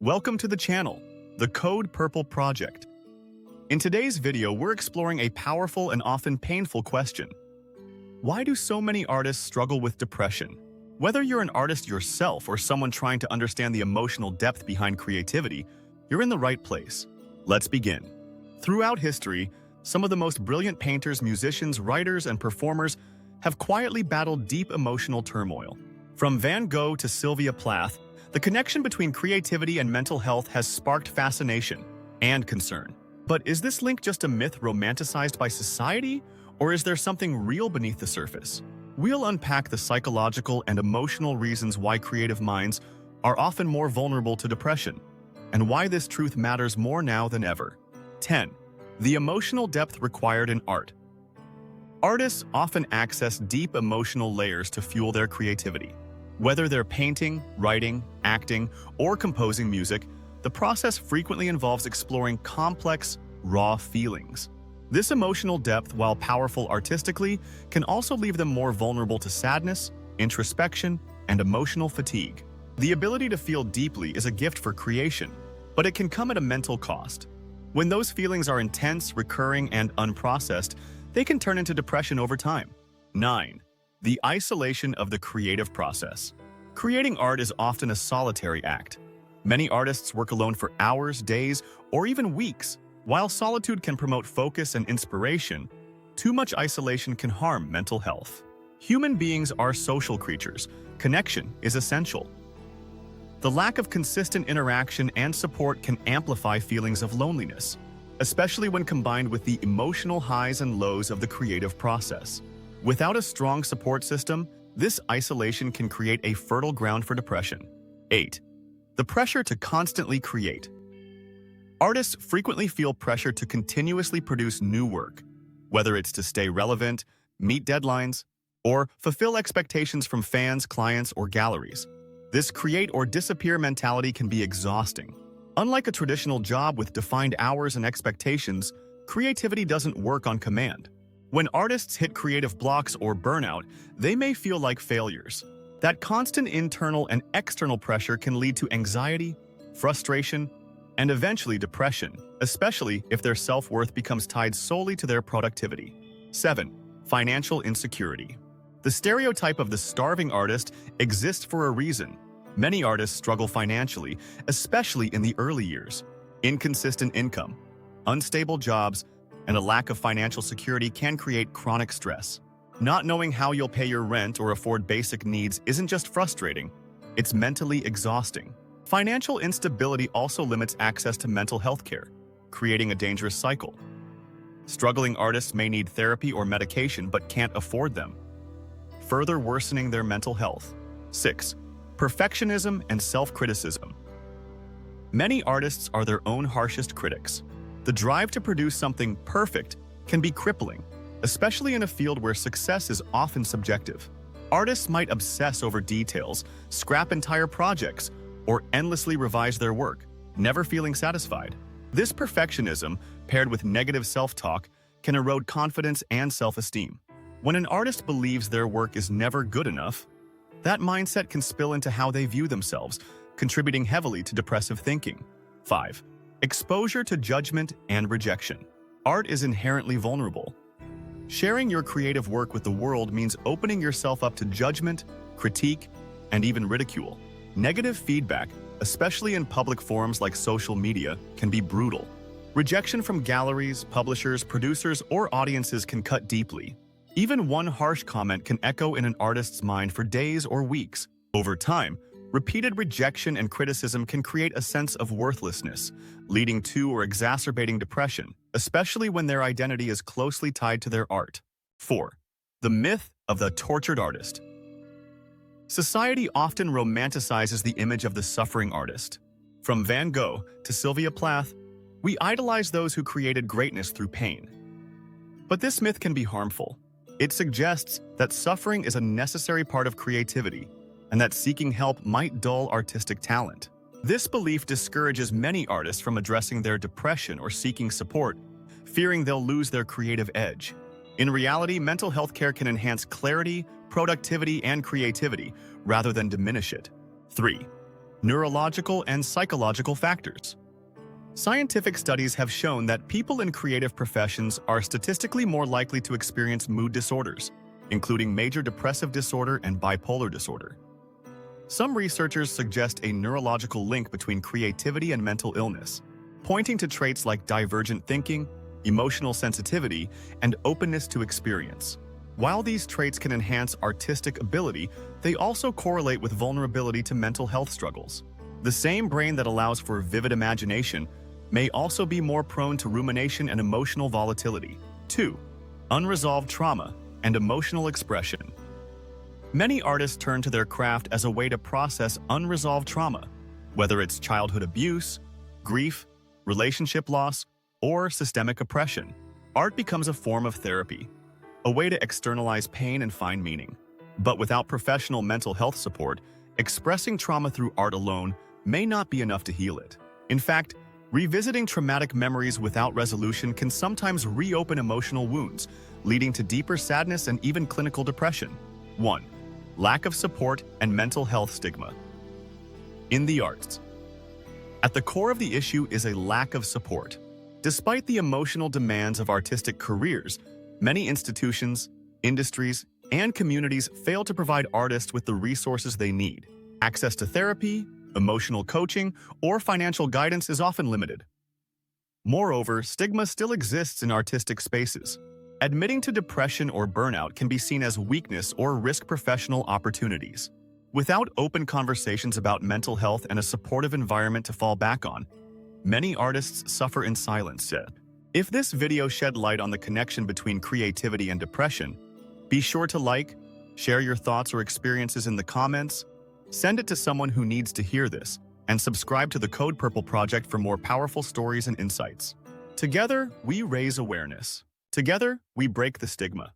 Welcome to the channel, the Code Purple Project. In today's video, we're exploring a powerful and often painful question. Why do so many artists struggle with depression? Whether you're an artist yourself or someone trying to understand the emotional depth behind creativity, you're in the right place. Let's begin. Throughout history, some of the most brilliant painters, musicians, writers, and performers have quietly battled deep emotional turmoil. From Van Gogh to Sylvia Plath, the connection between creativity and mental health has sparked fascination and concern. But is this link just a myth romanticized by society, or is there something real beneath the surface? We'll unpack the psychological and emotional reasons why creative minds are often more vulnerable to depression, and why this truth matters more now than ever. 10. The emotional depth required in art. Artists often access deep emotional layers to fuel their creativity. Whether they're painting, writing, acting, or composing music, the process frequently involves exploring complex, raw feelings. This emotional depth, while powerful artistically, can also leave them more vulnerable to sadness, introspection, and emotional fatigue. The ability to feel deeply is a gift for creation, but it can come at a mental cost. When those feelings are intense, recurring, and unprocessed, they can turn into depression over time. 9. The isolation of the creative process. Creating art is often a solitary act. Many artists work alone for hours, days, or even weeks. While solitude can promote focus and inspiration, too much isolation can harm mental health. Human beings are social creatures. Connection is essential. The lack of consistent interaction and support can amplify feelings of loneliness, especially when combined with the emotional highs and lows of the creative process. Without a strong support system, this isolation can create a fertile ground for depression. 8. The pressure to constantly create. Artists frequently feel pressure to continuously produce new work, whether it's to stay relevant, meet deadlines, or fulfill expectations from fans, clients, or galleries. This create or disappear mentality can be exhausting. Unlike a traditional job with defined hours and expectations, creativity doesn't work on command. When artists hit creative blocks or burnout, they may feel like failures. That constant internal and external pressure can lead to anxiety, frustration, and eventually depression, especially if their self-worth becomes tied solely to their productivity. 7. Financial insecurity. The stereotype of the starving artist exists for a reason. Many artists struggle financially, especially in the early years. Inconsistent income, unstable jobs, and a lack of financial security can create chronic stress. Not knowing how you'll pay your rent or afford basic needs isn't just frustrating, it's mentally exhausting. Financial instability also limits access to mental health care, creating a dangerous cycle. Struggling artists may need therapy or medication but can't afford them, further worsening their mental health. 6. Perfectionism and self-criticism. Many artists are their own harshest critics. The drive to produce something perfect can be crippling, especially in a field where success is often subjective. Artists might obsess over details, scrap entire projects, or endlessly revise their work, never feeling satisfied. This perfectionism, paired with negative self-talk, can erode confidence and self-esteem. When an artist believes their work is never good enough, that mindset can spill into how they view themselves, contributing heavily to depressive thinking. 5. Exposure to judgment and rejection. Art is inherently vulnerable. Sharing your creative work with the world means opening yourself up to judgment, critique, and even ridicule. Negative feedback, especially in public forums like social media, can be brutal. Rejection from galleries, publishers, producers, or audiences can cut deeply. Even one harsh comment can echo in an artist's mind for days or weeks. Over time, repeated rejection and criticism can create a sense of worthlessness, leading to or exacerbating depression, especially when their identity is closely tied to their art. 4. The myth of the tortured artist. Society often romanticizes the image of the suffering artist. From Van Gogh to Sylvia Plath, we idolize those who created greatness through pain. But this myth can be harmful. It suggests that suffering is a necessary part of creativity, and that seeking help might dull artistic talent. This belief discourages many artists from addressing their depression or seeking support, fearing they'll lose their creative edge. In reality, mental health care can enhance clarity, productivity, and creativity, rather than diminish it. 3. Neurological and psychological factors. Scientific studies have shown that people in creative professions are statistically more likely to experience mood disorders, including major depressive disorder and bipolar disorder. Some researchers suggest a neurological link between creativity and mental illness, pointing to traits like divergent thinking, emotional sensitivity, and openness to experience. While these traits can enhance artistic ability, they also correlate with vulnerability to mental health struggles. The same brain that allows for vivid imagination may also be more prone to rumination and emotional volatility. 2. Unresolved trauma and emotional expression. Many artists turn to their craft as a way to process unresolved trauma, whether it's childhood abuse, grief, relationship loss, or systemic oppression. Art becomes a form of therapy, a way to externalize pain and find meaning. But without professional mental health support, expressing trauma through art alone may not be enough to heal it. In fact, revisiting traumatic memories without resolution can sometimes reopen emotional wounds, leading to deeper sadness and even clinical depression. 1. Lack of support and mental health stigma. In the arts, at the core of the issue is a lack of support. Despite the emotional demands of artistic careers, many institutions, industries, and communities fail to provide artists with the resources they need. Access to therapy, emotional coaching, or financial guidance is often limited. Moreover, stigma still exists in artistic spaces. Admitting to depression or burnout can be seen as weakness or risk professional opportunities. Without open conversations about mental health and a supportive environment to fall back on, many artists suffer in silence. If this video shed light on the connection between creativity and depression, be sure to like, share your thoughts or experiences in the comments, send it to someone who needs to hear this, and subscribe to the Code Purple Project for more powerful stories and insights. Together, we raise awareness. Together, we break the stigma.